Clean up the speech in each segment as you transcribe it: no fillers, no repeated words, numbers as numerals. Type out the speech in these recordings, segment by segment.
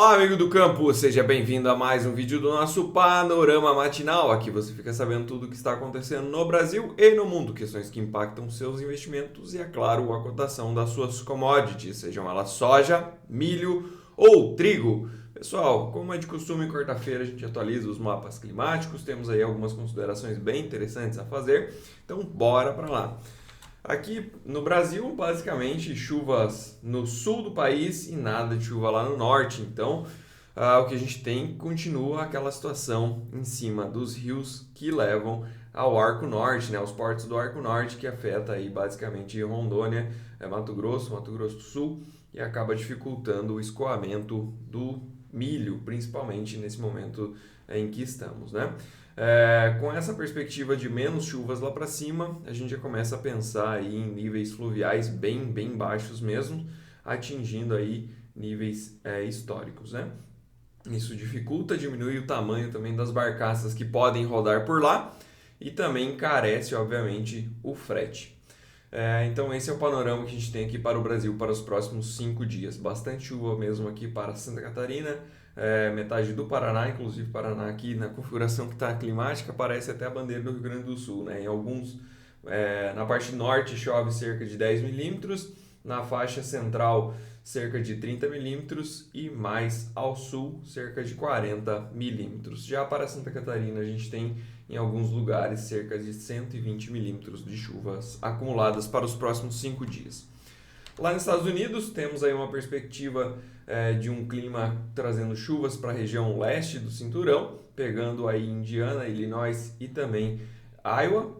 Olá, amigo do campo, seja bem-vindo a mais um vídeo do nosso Panorama Matinal. Aqui você fica sabendo tudo o que está acontecendo no Brasil e no mundo, questões que impactam seus investimentos e, é claro, a cotação das suas commodities, sejam elas soja, milho ou trigo. Pessoal, como é de costume, quarta-feira a gente atualiza os mapas climáticos, temos aí algumas considerações bem interessantes a fazer, então bora para lá. Aqui no Brasil, basicamente, chuvas no sul do país e nada de chuva lá no norte. Então, o que a gente tem continua aquela situação em cima dos rios que levam ao Arco Norte, né, aos portos do Arco Norte, que afeta aí basicamente Rondônia, Mato Grosso do Sul, e acaba dificultando o escoamento do milho, principalmente nesse momento em que estamos, né? Com essa perspectiva de menos chuvas lá para cima, a gente já começa a pensar aí em níveis fluviais bem baixos mesmo, atingindo aí níveis históricos, né? Isso dificulta, diminui o tamanho também das barcaças que podem rodar por lá e também encarece, obviamente, o frete. Então esse é o panorama que a gente tem aqui para o Brasil para os próximos 5 dias. Bastante chuva mesmo aqui para Santa Catarina, metade do Paraná, inclusive Paraná aqui na configuração que está climática parece até a bandeira do Rio Grande do Sul, né? Em alguns, na parte norte chove cerca de 10 milímetros, na faixa central cerca de 30 milímetros e mais ao sul cerca de 40 milímetros. Já para Santa Catarina a gente tem em alguns lugares cerca de 120 milímetros de chuvas acumuladas para os próximos 5 dias. Lá nos Estados Unidos temos aí uma perspectiva de um clima trazendo chuvas para a região leste do cinturão, pegando aí Indiana, Illinois e também Ohio.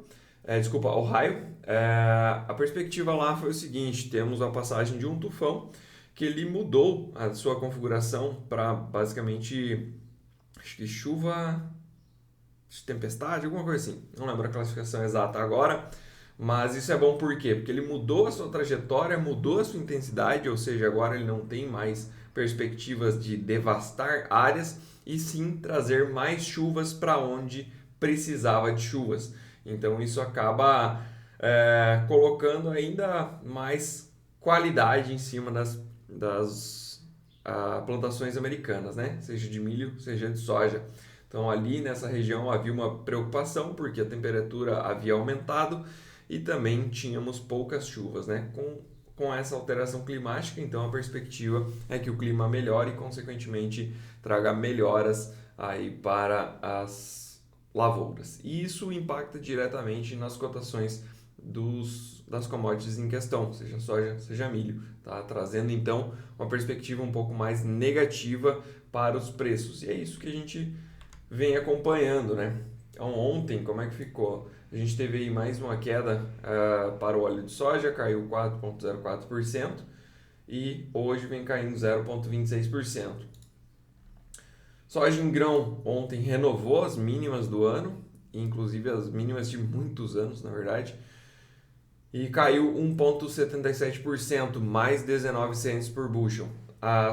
A perspectiva lá foi o seguinte: temos a passagem de um tufão que ele mudou a sua configuração para basicamente, acho que chuva, tempestade, alguma coisa assim. Não lembro a classificação exata agora, mas isso é bom por quê? Porque ele mudou a sua trajetória, mudou a sua intensidade, ou seja, agora ele não tem mais perspectivas de devastar áreas e sim trazer mais chuvas para onde precisava de chuvas. Então isso acaba colocando ainda mais qualidade em cima das plantações americanas, né? Seja de milho, seja de soja. Então ali nessa região havia uma preocupação porque a temperatura havia aumentado e também tínhamos poucas chuvas, né? Com essa alteração climática, então a perspectiva é que o clima melhore e consequentemente traga melhoras aí para as lavouras. E isso impacta diretamente nas cotações das commodities em questão, seja soja, seja milho, tá? Trazendo então uma perspectiva um pouco mais negativa para os preços. E é isso que a gente vem acompanhando, né? Então ontem, como é que ficou? A gente teve aí mais uma queda para o óleo de soja, caiu 4,04% e hoje vem caindo 0,26%. Soja em grão ontem renovou as mínimas do ano, inclusive as mínimas de muitos anos, na verdade, e caiu 1,77%, mais 19 cents por bushel.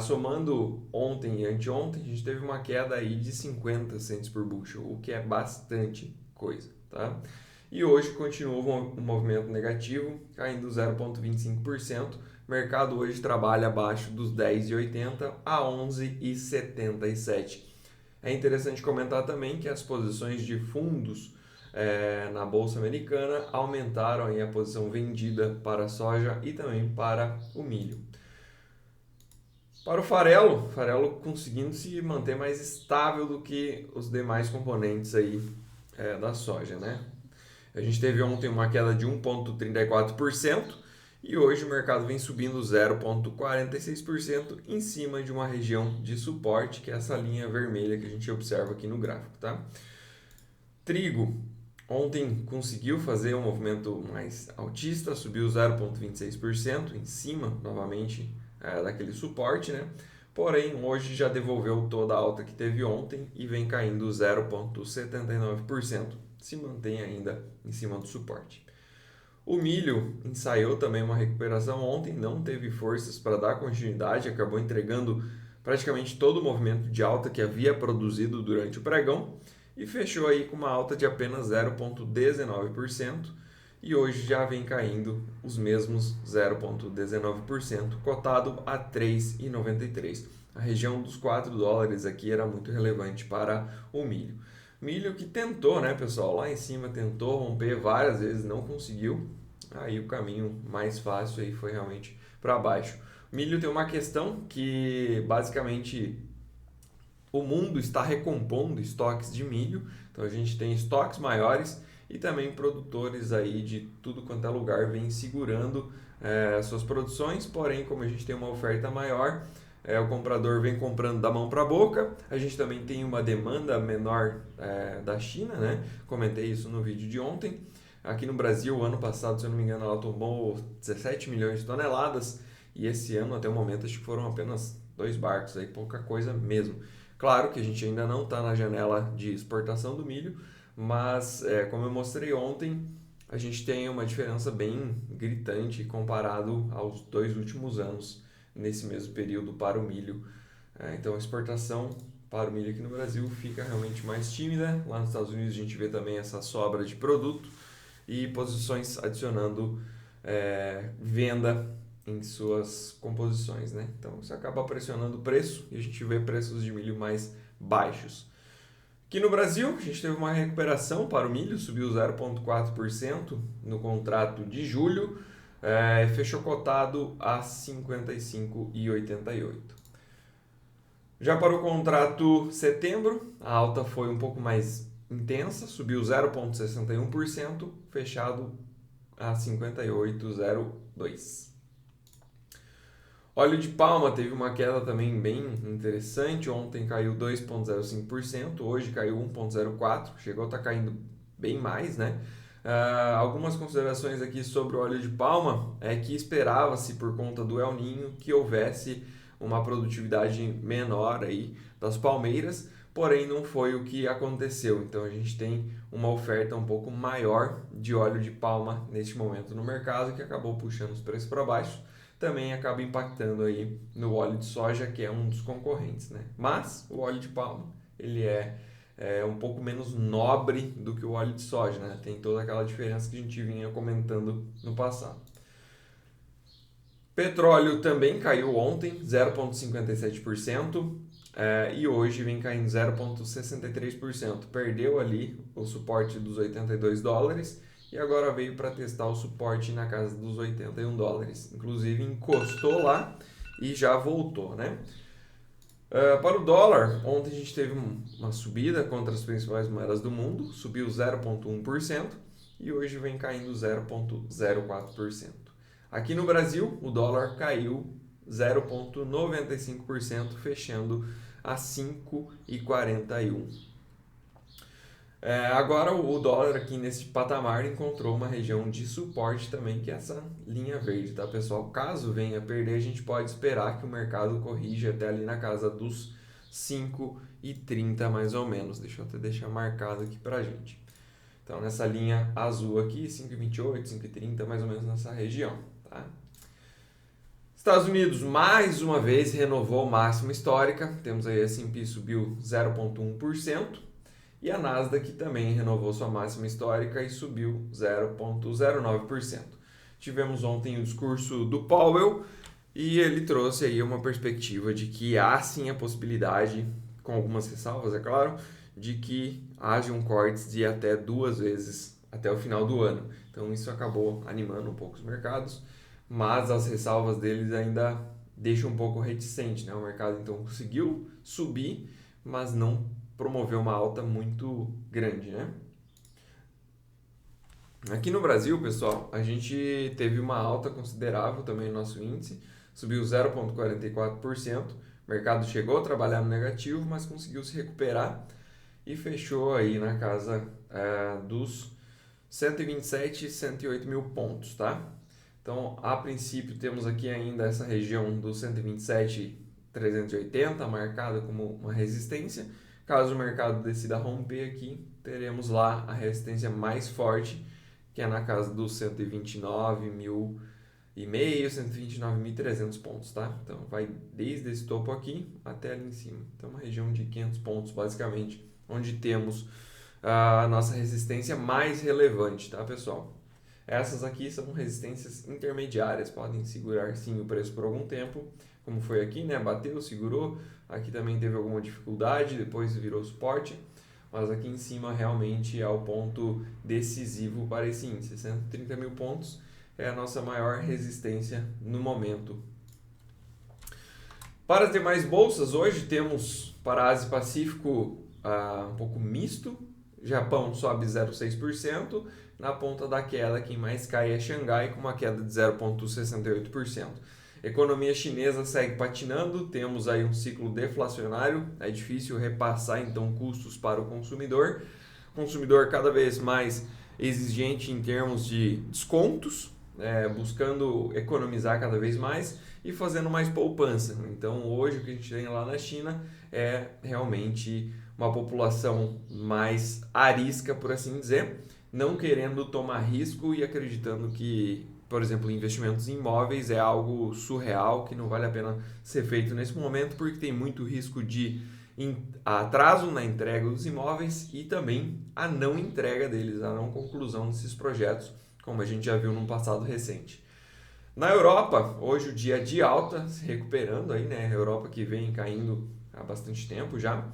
Somando ontem e anteontem, a gente teve uma queda aí de 50 cents por bushel, o que é bastante coisa, tá? E hoje continua um movimento negativo, caindo 0,25%. O mercado hoje trabalha abaixo dos 10,80 a 11,77. É interessante comentar também que as posições de fundos na Bolsa Americana aumentaram aí a posição vendida para a soja e também para o milho. Para o farelo conseguindo se manter mais estável do que os demais componentes aí da soja, né? A gente teve ontem uma queda de 1,34% e hoje o mercado vem subindo 0,46% em cima de uma região de suporte, que é essa linha vermelha que a gente observa aqui no gráfico, tá? Trigo ontem conseguiu fazer um movimento mais altista, subiu 0,26% em cima novamente daquele suporte, né? Porém, hoje já devolveu toda a alta que teve ontem e vem caindo 0,79%. Se mantém ainda em cima do suporte. O milho ensaiou também uma recuperação ontem, não teve forças para dar continuidade, acabou entregando praticamente todo o movimento de alta que havia produzido durante o pregão e fechou aí com uma alta de apenas 0,19% e hoje já vem caindo os mesmos 0,19%, cotado a 3,93. a região dos 4 dólares aqui era muito relevante para o milho. Milho que tentou, né, pessoal, lá em cima tentou romper várias vezes, não conseguiu. Aí o caminho mais fácil aí foi realmente para baixo. O milho tem uma questão que basicamente o mundo está recompondo estoques de milho, então a gente tem estoques maiores e também produtores aí de tudo quanto é lugar vêm segurando suas produções, porém como a gente tem uma oferta maior, o comprador vem comprando da mão para a boca, a gente também tem uma demanda menor da China, né? Comentei isso no vídeo de ontem. Aqui no Brasil, ano passado, se eu não me engano, ela tomou 17 milhões de toneladas e esse ano, até o momento, acho que foram apenas 2 barcos, aí, pouca coisa mesmo. Claro que a gente ainda não está na janela de exportação do milho, mas como eu mostrei ontem, a gente tem uma diferença bem gritante comparado aos 2 últimos anos nesse mesmo período para o milho. Então a exportação para o milho aqui no Brasil fica realmente mais tímida. Lá nos Estados Unidos a gente vê também essa sobra de produto e posições adicionando venda em suas composições, né? Então isso acaba pressionando o preço e a gente vê preços de milho mais baixos. Aqui no Brasil, a gente teve uma recuperação para o milho, subiu 0,4% no contrato de julho, fechou cotado a R$ 55,88. Já para o contrato setembro, a alta foi um pouco mais intensa, subiu 0,61%, fechado a 58,02. Óleo de palma teve uma queda também bem interessante, ontem caiu 2,05%, hoje caiu 1,04%, chegou a estar caindo bem mais, né? Algumas considerações aqui sobre o óleo de palma é que esperava-se por conta do El Niño que houvesse uma produtividade menor aí das palmeiras, porém não foi o que aconteceu. Então a gente tem uma oferta um pouco maior de óleo de palma neste momento no mercado que acabou puxando os preços para baixo. Também acaba impactando aí no óleo de soja, que é um dos concorrentes, né? Mas o óleo de palma, ele é um pouco menos nobre do que o óleo de soja, né? Tem toda aquela diferença que a gente vinha comentando no passado. Petróleo também caiu ontem, 0,57%, e hoje vem caindo 0,63%. Perdeu ali o suporte dos 82 dólares e agora veio para testar o suporte na casa dos 81 dólares. Inclusive encostou lá e já voltou, né? Para o dólar, ontem a gente teve uma subida contra as principais moedas do mundo, subiu 0,1% e hoje vem caindo 0,04%. Aqui no Brasil, o dólar caiu 0,95%, fechando a 5,41. Agora o dólar aqui nesse patamar encontrou uma região de suporte também, que é essa linha verde, tá, pessoal? Caso venha perder, a gente pode esperar que o mercado corrija até ali na casa dos 5,30 mais ou menos. Deixa eu até deixar marcado aqui pra gente. Então nessa linha azul aqui, 5,28, 5,30, mais ou menos nessa região, tá? Estados Unidos mais uma vez renovou máxima histórica, temos aí a S&P subiu 0,1%. E a Nasdaq também renovou sua máxima histórica e subiu 0,09%. Tivemos ontem o discurso do Powell e ele trouxe aí uma perspectiva de que há sim a possibilidade, com algumas ressalvas, é claro, de que haja um corte de até 2 vezes até o final do ano. Então isso acabou animando um pouco os mercados, mas as ressalvas deles ainda deixam um pouco reticente, né? O mercado então conseguiu subir, mas não promoveu uma alta muito grande, né? Aqui no Brasil, pessoal, a gente teve uma alta considerável também no nosso índice, subiu 0,44%. O mercado chegou a trabalhar no negativo, mas conseguiu se recuperar e fechou aí na casa dos 127, 108 mil pontos, tá? Então, a princípio, temos aqui ainda essa região dos 127,380 marcada como uma resistência. Caso o mercado decida romper aqui, teremos lá a resistência mais forte, que é na casa dos 129.500, 129.300 pontos, tá? Então vai desde esse topo aqui até ali em cima. Então uma região de 500 pontos, basicamente, onde temos a nossa resistência mais relevante, tá, pessoal? Essas aqui são resistências intermediárias, podem segurar sim o preço por algum tempo, como foi aqui, né? Bateu, segurou, aqui também teve alguma dificuldade, depois virou suporte, mas aqui em cima realmente é o ponto decisivo para esse índice. 130 mil pontos é a nossa maior resistência no momento. Para as demais bolsas, hoje temos para a Ásia e Pacífico um pouco misto. Japão sobe 0,6%. Na ponta da queda, quem mais cai é Xangai, com uma queda de 0,68%. Economia chinesa segue patinando, temos aí um ciclo deflacionário, é difícil repassar então custos para o consumidor. O consumidor cada vez mais exigente em termos de descontos, buscando economizar cada vez mais e fazendo mais poupança. Então hoje o que a gente tem lá na China é realmente uma população mais arisca, por assim dizer, não querendo tomar risco e acreditando que, por exemplo, investimentos em imóveis é algo surreal, que não vale a pena ser feito nesse momento, porque tem muito risco de atraso na entrega dos imóveis e também a não entrega deles, a não conclusão desses projetos, como a gente já viu num passado recente. Na Europa, hoje o dia de alta, se recuperando aí, né? A Europa que vem caindo há bastante tempo já.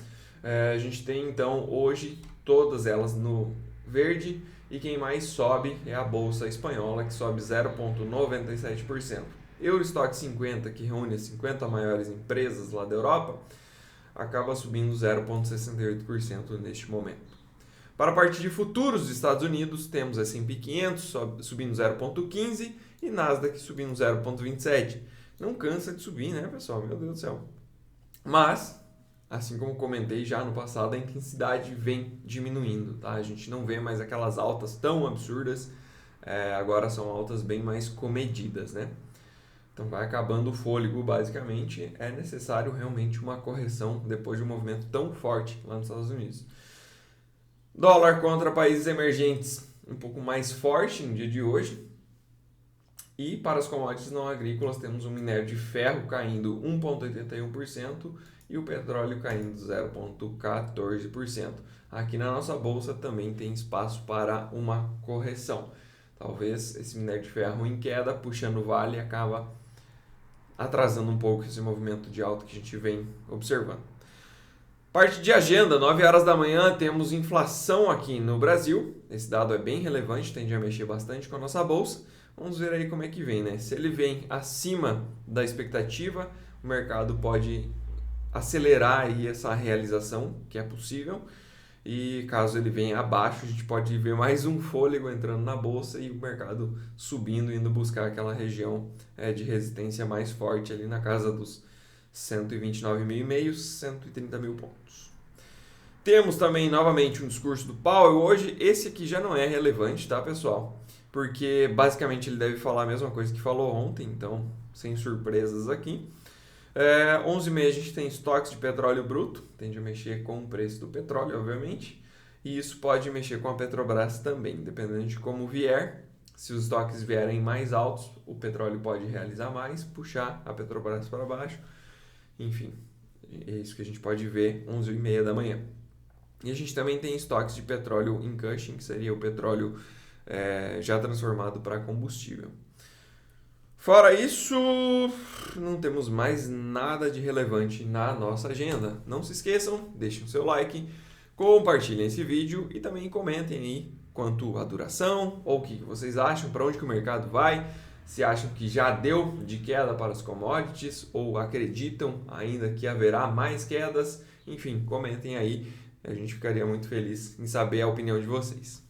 A gente tem então hoje todas elas no verde e quem mais sobe é a Bolsa Espanhola, que sobe 0,97%. Eurostock 50, que reúne as 50 maiores empresas lá da Europa, acaba subindo 0,68% neste momento. Para a parte de futuros dos Estados Unidos, temos S&P 500 subindo 0,15% e Nasdaq subindo 0,27%. Não cansa de subir, né, pessoal? Meu Deus do céu. Mas, assim como comentei já no passado, a intensidade vem diminuindo, tá? A gente não vê mais aquelas altas tão absurdas, agora são altas bem mais comedidas, né? Então vai acabando o fôlego, basicamente, é necessário realmente uma correção depois de um movimento tão forte lá nos Estados Unidos. Dólar contra países emergentes um pouco mais forte no dia de hoje. E para as commodities não agrícolas temos o minério de ferro caindo 1,81% e o petróleo caindo 0,14%. Aqui na nossa bolsa também tem espaço para uma correção. Talvez esse minério de ferro em queda, puxando o vale, acaba atrasando um pouco esse movimento de alta que a gente vem observando. Parte de agenda, 9 horas da manhã, temos inflação aqui no Brasil. Esse dado é bem relevante, tende a mexer bastante com a nossa bolsa. Vamos ver aí como é que vem, né? Se ele vem acima da expectativa, o mercado pode acelerar aí essa realização, que é possível. E caso ele venha abaixo, a gente pode ver mais um fôlego entrando na bolsa e o mercado subindo, indo buscar aquela região de resistência mais forte ali na casa dos 129.500, 130 mil pontos. Temos também novamente um discurso do Powell hoje. Esse aqui já não é relevante, tá, pessoal? Porque basicamente ele deve falar a mesma coisa que falou ontem, então sem surpresas aqui. 11h30 a gente tem estoques de petróleo bruto, tende a mexer com o preço do petróleo, obviamente, e isso pode mexer com a Petrobras também, dependendo de como vier. Se os estoques vierem mais altos, o petróleo pode realizar mais, puxar a Petrobras para baixo, enfim, é isso que a gente pode ver 11h30 da manhã. E a gente também tem estoques de petróleo em Cushing, que seria o petróleo já transformado para combustível. Fora isso, não temos mais nada de relevante na nossa agenda. Não se esqueçam, deixem o seu like, compartilhem esse vídeo e também comentem aí quanto à duração ou o que vocês acham, para onde que o mercado vai, se acham que já deu de queda para as commodities ou acreditam ainda que haverá mais quedas. Enfim, comentem aí, a gente ficaria muito feliz em saber a opinião de vocês.